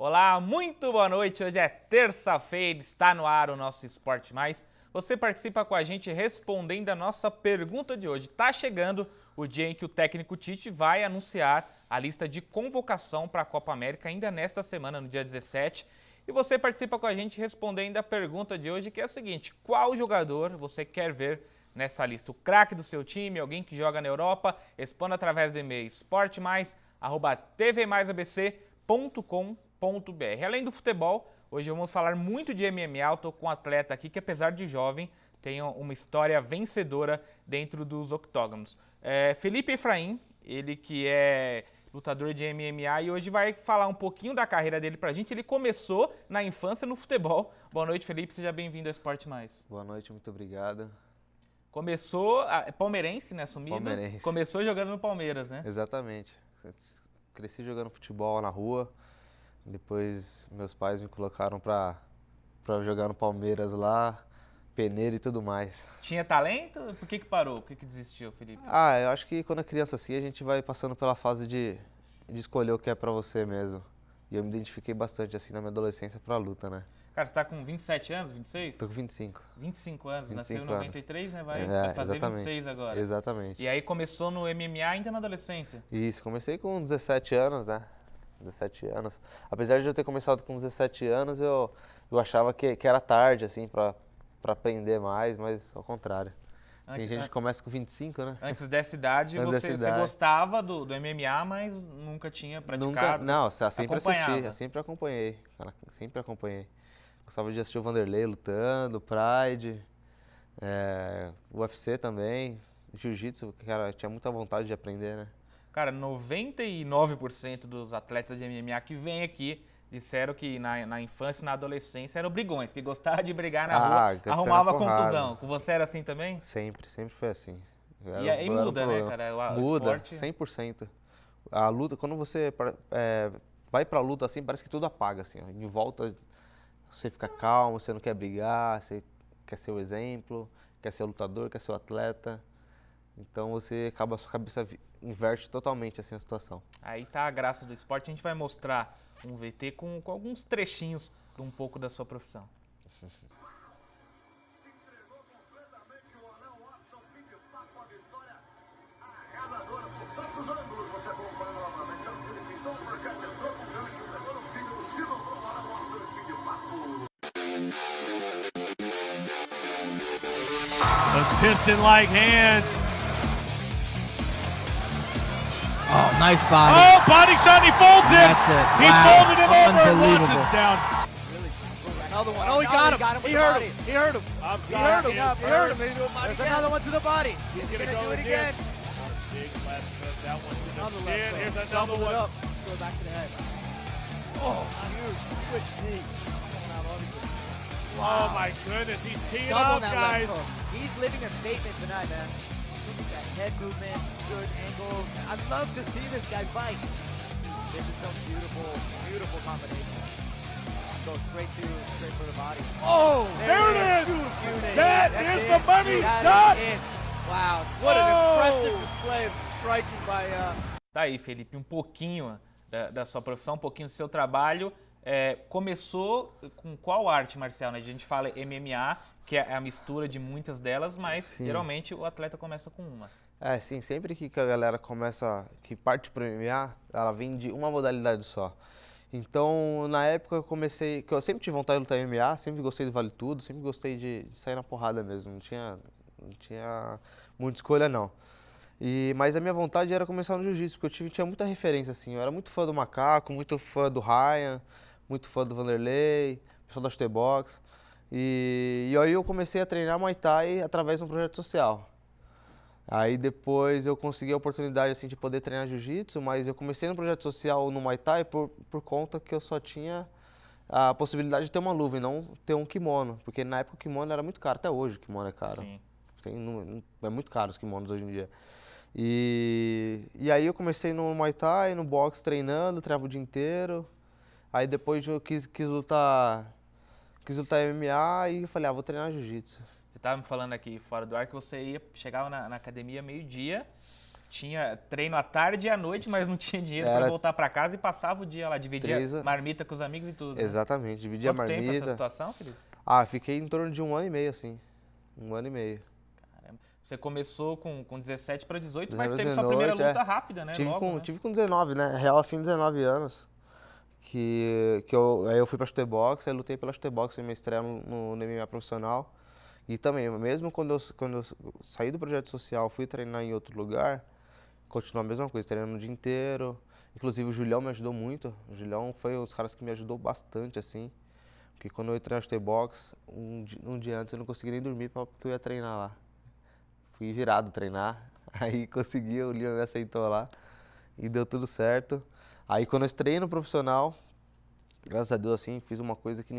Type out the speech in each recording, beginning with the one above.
Olá, muito boa noite. Hoje é terça-feira, está no ar o nosso Esporte Mais. Você participa com a gente respondendo a nossa pergunta de hoje. Está chegando o dia em que o técnico Tite vai anunciar a lista de convocação para a Copa América ainda nesta semana, no dia 17. E você participa com a gente respondendo a pergunta de hoje, que é a seguinte: qual jogador você quer ver nessa lista? O craque do seu time, alguém que joga na Europa? Responda através do e-mail esportemais@tvmaisabc.com.br. Além do futebol, hoje vamos falar muito de MMA. Eu estou com um atleta aqui que, apesar de jovem, tem uma história vencedora dentro dos octógonos. Felipe Efraim, ele que é lutador de MMA e hoje vai falar um pouquinho da carreira dele pra gente. Ele começou na infância no futebol. Boa noite, Felipe, seja bem-vindo ao Esporte Mais. Boa noite, muito obrigado. Começou, palmeirense, né, assumido? Palmeirense. Começou jogando no Palmeiras, né? Exatamente. Cresci jogando futebol na rua, depois meus pais me colocaram pra jogar no Palmeiras lá, peneira e tudo mais. Tinha talento? Por que parou? Por que desistiu, Felipe? Eu acho que quando é criança assim, a gente vai passando pela fase de escolher o que é pra você mesmo. E eu me identifiquei bastante assim na minha adolescência pra luta, né? Cara, você tá com 27 anos, 26? Tô com 25. 25 anos, 25 nasceu em anos. 93, né? Vai fazer exatamente. 26 agora. Exatamente. E aí começou no MMA ainda na adolescência? Isso, comecei com 17 anos, né? 17 anos. Apesar de eu ter começado com 17 anos, eu achava que era tarde, assim, pra aprender mais, mas ao contrário. Tem gente que começa com 25, né? Antes dessa idade, você gostava do MMA, mas nunca tinha praticado? Não, sempre acompanhava. assisti, eu sempre acompanhei. Sempre acompanhei. Gostava de assistir o Vanderlei lutando, Pride, UFC também, Jiu-Jitsu, cara, tinha muita vontade de aprender, né? Cara, 99% dos atletas de MMA que vêm aqui disseram que na infância e na adolescência eram brigões, que gostavam de brigar na rua, arrumava confusão. Com você era assim também? Sempre foi assim. E aí muda, né, cara? Muda, esporte... 100%. A luta, quando você vai pra luta assim, parece que tudo apaga, assim, ó. Em volta você fica calmo, você não quer brigar, você quer ser o exemplo, quer ser o lutador, quer ser o atleta. Então você acaba, a sua cabeça inverte totalmente assim a situação. Aí tá a graça do esporte. A gente vai mostrar um VT com alguns trechinhos de um pouco da sua profissão. Se entregou completamente o Alan Watson, fim de papo, a vitória arrasadora por todos os ângulos. Você acompanha novamente. Ele fintou o uppercut, entrou com o gancho, pegou no fígado, se dobrou o Alan Watson, fim de papo. Those piston-like hands. Oh, nice body. Oh, body shot, he folds it. That's it. He Wow. folded him over, and Unbelievable. Watson's down. Another one. Oh, he got him. He hurt him. He hurt him. I'm He sorry. hurt him. He He is hurt hurt. him. There's another one to the body. He's He's gonna gonna go do it again. Big left hook. That one to the On the chin. left Here's hook. another Doubled it one. up. Let's go back to the head. Oh, huge switch knee. Oh my goodness, he's teeing Double up, that guys. left hook. He's living a statement tonight, man. Look at that head movement, good angle. I'd love to see this guy fight. This is some beautiful, beautiful combination. Go straight for the body. Oh, There it is. Beautiful. That That's is it. the money That shot. is it. Wow, what an Oh. impressive display of striking by Tá aí, Felipe, um pouquinho da sua profissão, um pouquinho do seu trabalho. Começou com qual arte marcial, né? A gente fala MMA, que é a mistura de muitas delas, mas Sim. geralmente o atleta começa com uma. Sim, sempre que a galera que parte pro MMA, ela vem de uma modalidade só. Então, na época que eu sempre tive vontade de lutar MMA, sempre gostei do Vale Tudo, sempre gostei de sair na porrada mesmo, não tinha muita escolha não. Mas a minha vontade era começar no jiu-jitsu, porque tinha muita referência assim, eu era muito fã do Macaco, muito fã do Ryan, muito fã do Vanderlei, pessoal da Chutebox. E aí eu comecei a treinar Muay Thai através de um projeto social. Aí depois eu consegui a oportunidade assim, de poder treinar jiu-jitsu, mas eu comecei no projeto social no Muay Thai por conta que eu só tinha a possibilidade de ter uma luva e não ter um kimono, porque na época o kimono era muito caro, até hoje o kimono é caro. Sim. É muito caro os kimonos hoje em dia. E aí eu comecei no Muay Thai, no boxe treinando, treinava o dia inteiro. Aí depois eu quis lutar MMA e eu falei, vou treinar jiu-jitsu. Você estava me falando aqui fora do ar que você chegava na academia meio-dia tinha treino à tarde e à noite, mas não tinha dinheiro para Era- voltar para casa e passava o dia lá, dividia 3 marmita com os amigos e tudo. Né? Exatamente, dividi a Quanto tempo essa marmita. situação, Felipe? Ah, fiquei em torno de 1 ano e meio, assim. 1 ano e meio. Caramba. Você começou com 17 para 18, 19, mas teve sua primeira 18, luta rápida, né? Tive, Logo, com, né? tive com 19, né? Real, assim, 19 anos. Aí eu fui pra chutebox, aí lutei pela chutebox em minha estreia no MMA profissional. E também, mesmo quando eu saí do projeto social, fui treinar em outro lugar, continuou a mesma coisa, treinando o dia inteiro. Inclusive o Julião me ajudou muito. O Julião foi um dos caras que me ajudou bastante, assim. Porque quando eu entrei na chutebox, um dia antes eu não consegui nem dormir porque eu ia treinar lá. Fui virado treinar, aí consegui, o Leon me aceitou lá e deu tudo certo. Aí quando eu estreiei no profissional, graças a Deus, assim, fiz uma coisa que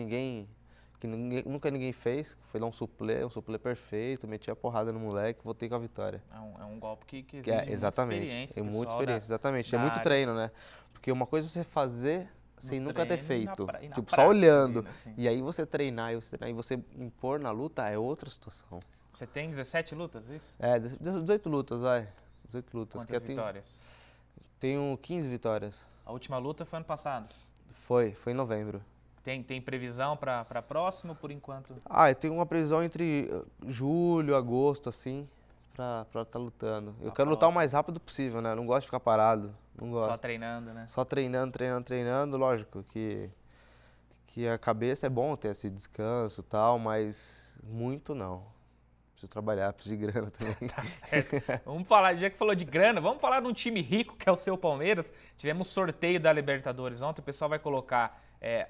nunca ninguém fez, que foi dar um suplê perfeito, meti a porrada no moleque, voltei com a vitória. É um golpe que Que exige muita exatamente, experiência. é muita pessoal, experiência, exatamente. É da muito área. treino, né? Porque uma coisa é você fazer sem No nunca ter treino e na feito, pra- e na tipo, prática só olhando. ali, né, assim. E aí você treinar e você impor na luta é outra situação. Você tem 17 lutas, isso? É, 18 lutas, vai. 18 lutas. Quantas que eu vitórias? tenho 15 vitórias. A última luta foi ano passado. Foi em novembro. Tem previsão para próximo, por enquanto? Ah, eu tenho uma previsão entre julho, agosto, assim, pra estar lutando. Eu quero lutar o mais rápido possível, né? Eu não gosto de ficar parado. Não gosto. Só treinando, né? Só treinando. Lógico que a cabeça é bom ter esse descanso e tal, mas muito não. Preciso trabalhar, preciso de grana também. Tá certo. Vamos falar, já que falou de grana, vamos falar de um time rico que é o seu Palmeiras. Tivemos sorteio da Libertadores ontem, o pessoal vai colocar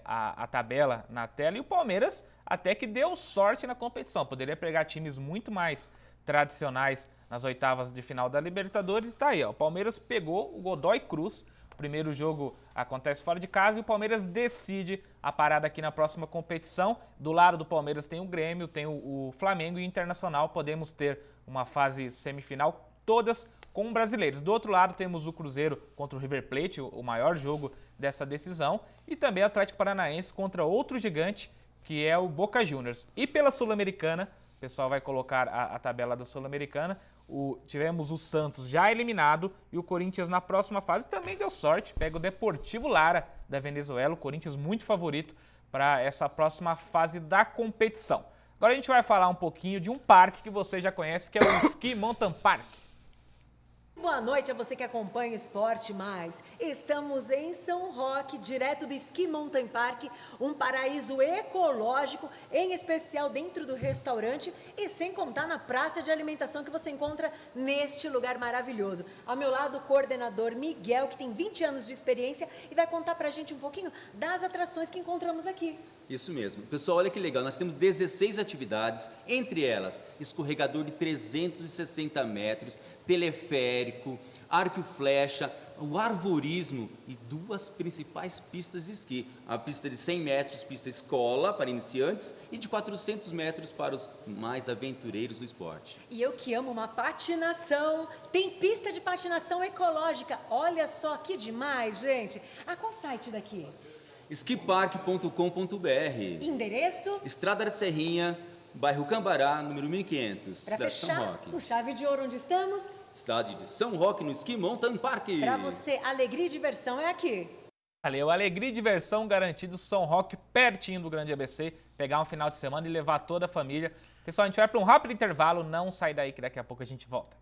a tabela na tela e o Palmeiras até que deu sorte na competição. Poderia pegar times muito mais tradicionais nas oitavas de final da Libertadores. Tá aí, ó, o Palmeiras pegou o Godoy Cruz. O primeiro jogo acontece fora de casa e o Palmeiras decide a parada aqui na próxima competição. Do lado do Palmeiras tem o Grêmio, tem o Flamengo e o Internacional. Podemos ter uma fase semifinal, todas com brasileiros. Do outro lado temos o Cruzeiro contra o River Plate, o maior jogo dessa decisão. E também o Atlético Paranaense contra outro gigante, que é o Boca Juniors. E pela Sul-Americana, o pessoal vai colocar a tabela da Sul-Americana. Tivemos o Santos já eliminado e o Corinthians na próxima fase também deu sorte. Pega o Deportivo Lara da Venezuela, o Corinthians muito favorito para essa próxima fase da competição. Agora a gente vai falar um pouquinho de um parque que você já conhece, que é o Ski Mountain Park. Boa noite a você que acompanha o Esporte Mais. Estamos em São Roque, direto do Ski Mountain Park, um paraíso ecológico, em especial dentro do restaurante e sem contar na praça de alimentação que você encontra neste lugar maravilhoso. Ao meu lado, o coordenador Miguel, que tem 20 anos de experiência e vai contar pra gente um pouquinho das atrações que encontramos aqui. Isso mesmo. Pessoal, olha que legal, nós temos 16 atividades, entre elas escorregador de 360 metros, teleférico, arco e flecha, o arvorismo e duas principais pistas de esqui. A pista de 100 metros, pista escola para iniciantes e de 400 metros para os mais aventureiros do esporte. E eu que amo uma patinação, tem pista de patinação ecológica. Olha só que demais, gente. Qual site daqui? skipark.com.br. Endereço? Estrada da Serrinha, bairro Cambará, número 1500, Para cidade de São fechar, Roque. com chave de ouro, onde estamos? Cidade de São Roque, no Ski Mountain Park. Para você, alegria e diversão é aqui. Valeu, alegria e diversão garantido, São Roque, pertinho do Grande ABC. Pegar um final de semana e levar toda a família. Pessoal, a gente vai para um rápido intervalo, não sai daí que daqui a pouco a gente volta.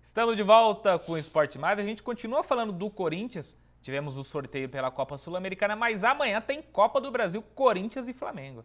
Estamos de volta com o Esporte Mais. A gente continua falando do Corinthians. Tivemos o sorteio pela Copa Sul-Americana, mas amanhã tem Copa do Brasil, Corinthians e Flamengo.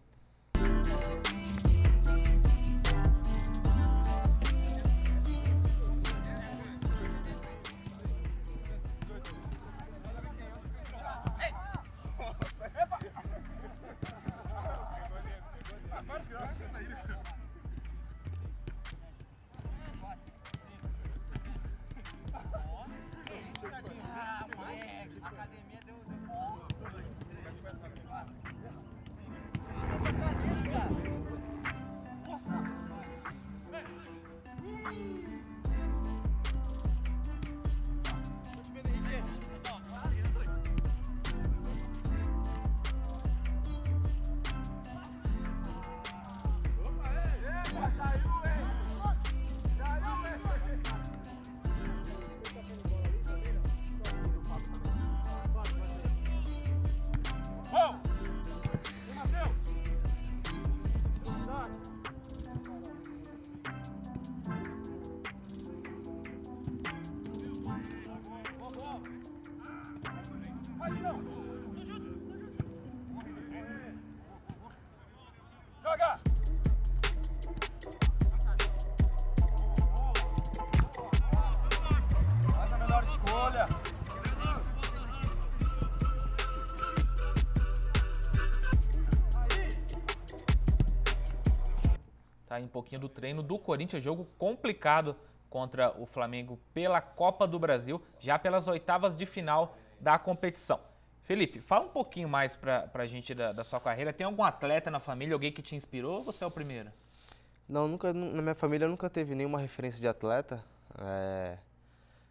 Tá aí um pouquinho do treino do Corinthians, jogo complicado contra o Flamengo pela Copa do Brasil, já pelas oitavas de final da competição. Felipe, fala um pouquinho mais pra gente da sua carreira. Tem algum atleta na família, alguém que te inspirou ou você é o primeiro? Não, nunca, na minha família nunca teve nenhuma referência de atleta.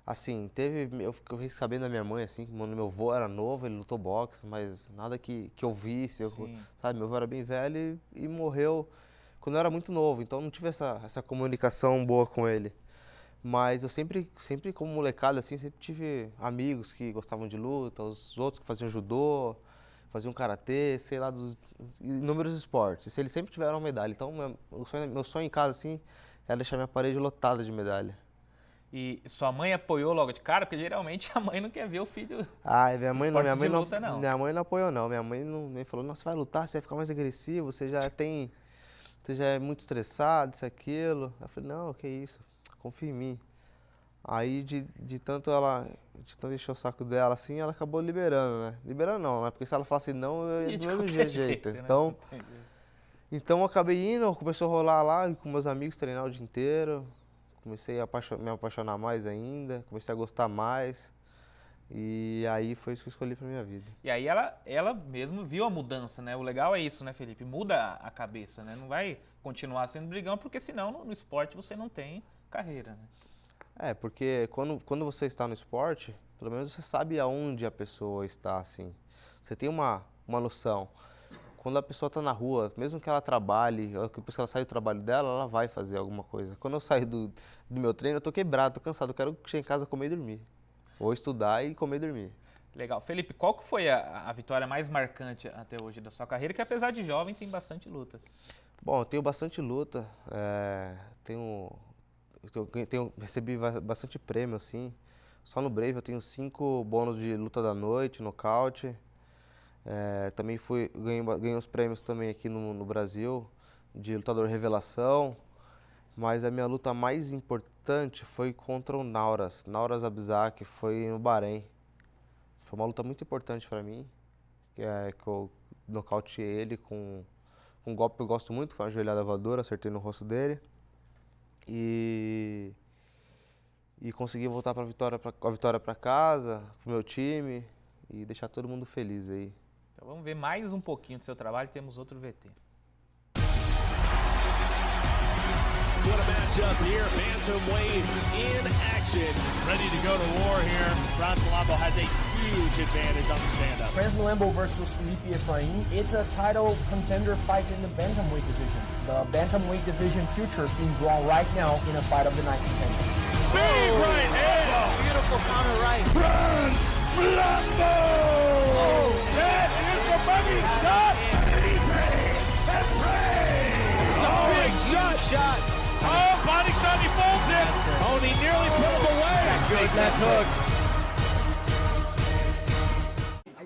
Assim, eu fiquei sabendo da minha mãe, assim, que quando meu avô era novo, ele lutou boxe, mas nada que eu visse, sabe? Meu avô era bem velho e morreu quando eu era muito novo, então não tive essa comunicação boa com ele. Mas eu sempre como molecada, assim, sempre tive amigos que gostavam de luta, os outros que faziam judô, faziam karatê, sei lá, dos inúmeros esportes. Eles sempre tiveram uma medalha, então meu sonho em casa, assim, era deixar minha parede lotada de medalha. E sua mãe apoiou logo de cara? Porque geralmente a mãe não quer ver o filho Minha mãe esporte não, de luta, não. Minha mãe não apoiou, não. Minha mãe nem falou, nossa, você vai lutar, você vai ficar mais agressivo, você já é muito estressado, isso, aquilo. Eu falei, não, que isso, confia em mim. Aí, de tanto encher o saco dela, assim, ela acabou liberando, né? Liberando não, né? Porque se ela falasse não, eu ia do mesmo jeito. Né? Então eu acabei indo, começou a rolar lá com meus amigos, treinar o dia inteiro. Comecei a me apaixonar mais ainda, comecei a gostar mais. E aí foi isso que eu escolhi pra minha vida. E aí ela mesmo viu a mudança, né? O legal é isso, né, Felipe? Muda a cabeça, né? Não vai continuar sendo brigão, porque senão no esporte você não tem carreira, né? Porque quando você está no esporte, pelo menos você sabe aonde a pessoa está, assim. Você tem uma noção. Quando a pessoa está na rua, mesmo que ela trabalhe, depois que ela sai do trabalho dela, ela vai fazer alguma coisa. Quando eu saio do meu treino, eu tô quebrado, tô cansado, eu quero chegar em casa, comer e dormir. Ou estudar e comer e dormir. Legal. Felipe, qual que foi a vitória mais marcante até hoje da sua carreira, que apesar de jovem tem bastante lutas? Bom, eu tenho bastante luta, recebi bastante prêmio, assim. Só no Brave eu tenho 5 bônus de luta da noite, nocaute. Também ganhei uns prêmios também aqui no Brasil, de lutador revelação. Mas a minha luta mais importante foi contra o Nauras Abzak, que foi no Bahrein. Foi uma luta muito importante para mim, que eu nocauteei ele com um golpe que eu gosto muito, foi uma joelhada voadora, acertei no rosto dele. E consegui voltar com a vitória para casa, pro meu time, e deixar todo mundo feliz aí. Então vamos ver mais um pouquinho do seu trabalho, temos outro VT. What a matchup here. Bantamweights in action. Ready to go to war here. Ron Palumbo has a huge advantage on the stand-up. Franz Malembo versus Felipe Efraim. It's a title contender fight in the bantamweight division. The bantamweight division future being drawn right now in a fight of the night contender. Big right hand. Beautiful counter right. Franz Malembo. Oh, that is the money shot. Big shot. Oh, body shot, he folds it. Oh, he nearly put him away. Great left hook.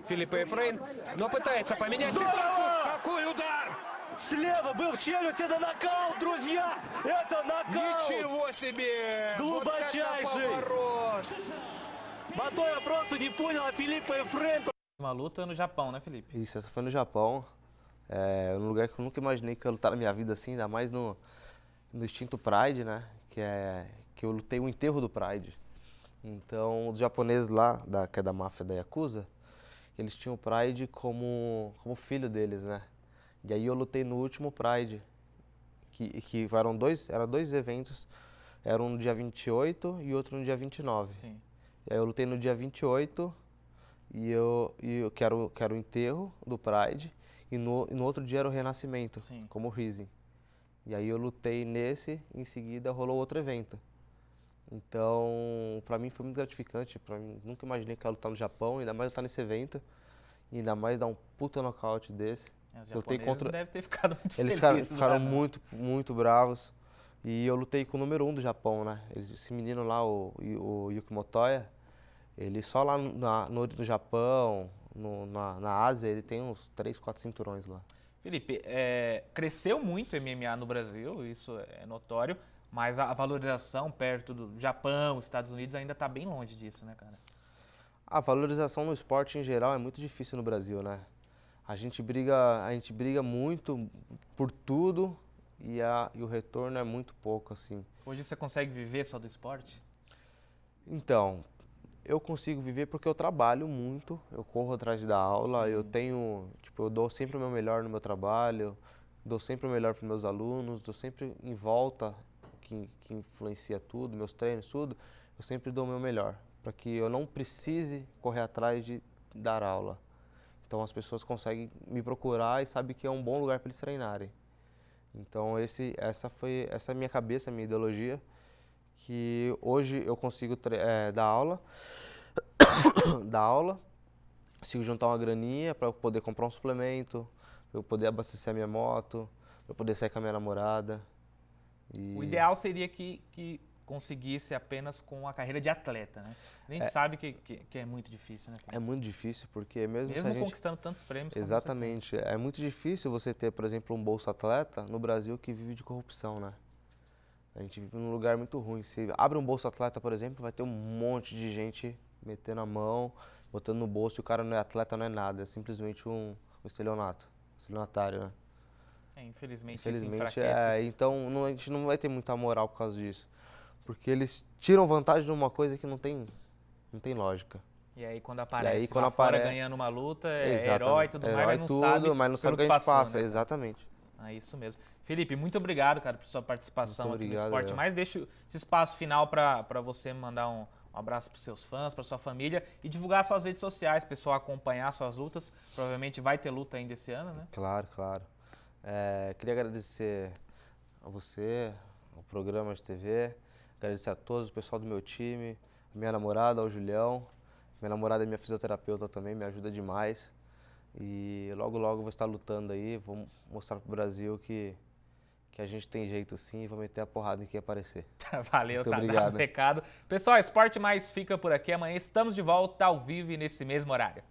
Филипп Ефрейм, но пытается поменять ситуацию. Какой удар! Слева был в челюсть, это нокаут, друзья! Это нокаут! Ничего себе! Глубочайший! Батон, я просто не понял, а Филиппа Ефрейм... Uma luta no Japão, né, Felipe? Isso, essa foi no Japão. Um lugar que eu nunca imaginei que eu ia lutar na minha vida assim, ainda mais no extinto Pride, né? Que eu lutei o enterro do Pride. Então, os japoneses lá, que é da máfia da Yakuza, eles tinham o Pride como filho deles, né? E aí eu lutei no último Pride, que eram dois eventos, era um no dia 28 e outro no dia 29. Sim. E aí eu lutei no dia 28, e eu quero o enterro do Pride, e no outro dia era o renascimento, Sim. como Rising. E aí eu lutei nesse, em seguida rolou outro evento. Então, pra mim foi muito gratificante, nunca imaginei que eu ia lutar no Japão, ainda mais lutar nesse evento, e ainda mais dar um puta nocaute desse. Os japoneses devem ter ficado muito Eles felizes. ficaram muito, muito bravos. E eu lutei com o número 1 do Japão, né? Esse menino lá, o Yuki Motoya, ele só lá no Japão, na Ásia, ele tem uns 3, 4 cinturões lá. Felipe, cresceu muito o MMA no Brasil, isso é notório, mas a valorização perto do Japão, Estados Unidos, ainda está bem longe disso, né, cara? A valorização no esporte em geral é muito difícil no Brasil, né? A gente briga muito por tudo e o retorno é muito pouco, assim. Hoje você consegue viver só do esporte? Então, eu consigo viver porque eu trabalho muito, eu corro atrás da aula, Sim. eu dou sempre o meu melhor no meu trabalho, dou sempre o melhor para meus alunos, dou sempre em volta, que influencia tudo, meus treinos, tudo, eu sempre dou o meu melhor, para que eu não precise correr atrás de dar aula. Então as pessoas conseguem me procurar e sabem que é um bom lugar para eles treinarem. Então essa é a minha cabeça, a minha ideologia, que hoje eu consigo dar aula, consigo juntar uma graninha para eu poder comprar um suplemento, para eu poder abastecer a minha moto, para eu poder sair com a minha namorada. O ideal seria que conseguisse apenas com a carreira de atleta, né? A gente sabe que é muito difícil, né, Felipe? É muito difícil, porque mesmo conquistando tantos prêmios. Exatamente. É muito difícil você ter, por exemplo, um bolsa atleta no Brasil que vive de corrupção, né? A gente vive num lugar muito ruim. Se abre um bolsa atleta, por exemplo, vai ter um monte de gente metendo a mão, botando no bolso, e o cara não é atleta, não é nada. É simplesmente um estelionatário, né? Infelizmente isso enfraquece. Então a gente não vai ter muita moral por causa disso. Porque eles tiram vantagem de uma coisa que não tem lógica. E aí quando aparece fora ganhando uma luta, herói e tudo mais, mas não sabe o que a gente passa. Né, exatamente. É isso mesmo. Felipe, muito obrigado, cara, por sua participação aqui no Esporte Mais. Deixo esse espaço final para você mandar um abraço para os seus fãs, para sua família e divulgar suas redes sociais, pessoal acompanhar suas lutas. Provavelmente vai ter luta ainda esse ano, né? Claro. Queria agradecer a você, ao programa de TV, agradecer a todos, o pessoal do meu time, a minha namorada, ao Julião. Minha namorada é minha fisioterapeuta também, me ajuda demais. E logo eu vou estar lutando aí, vou mostrar pro Brasil que a gente tem jeito sim e vou meter a porrada em quem aparecer. Valeu, Muito obrigado. Dado o recado. Pessoal, Esporte Mais fica por aqui. Amanhã estamos de volta ao vivo e nesse mesmo horário.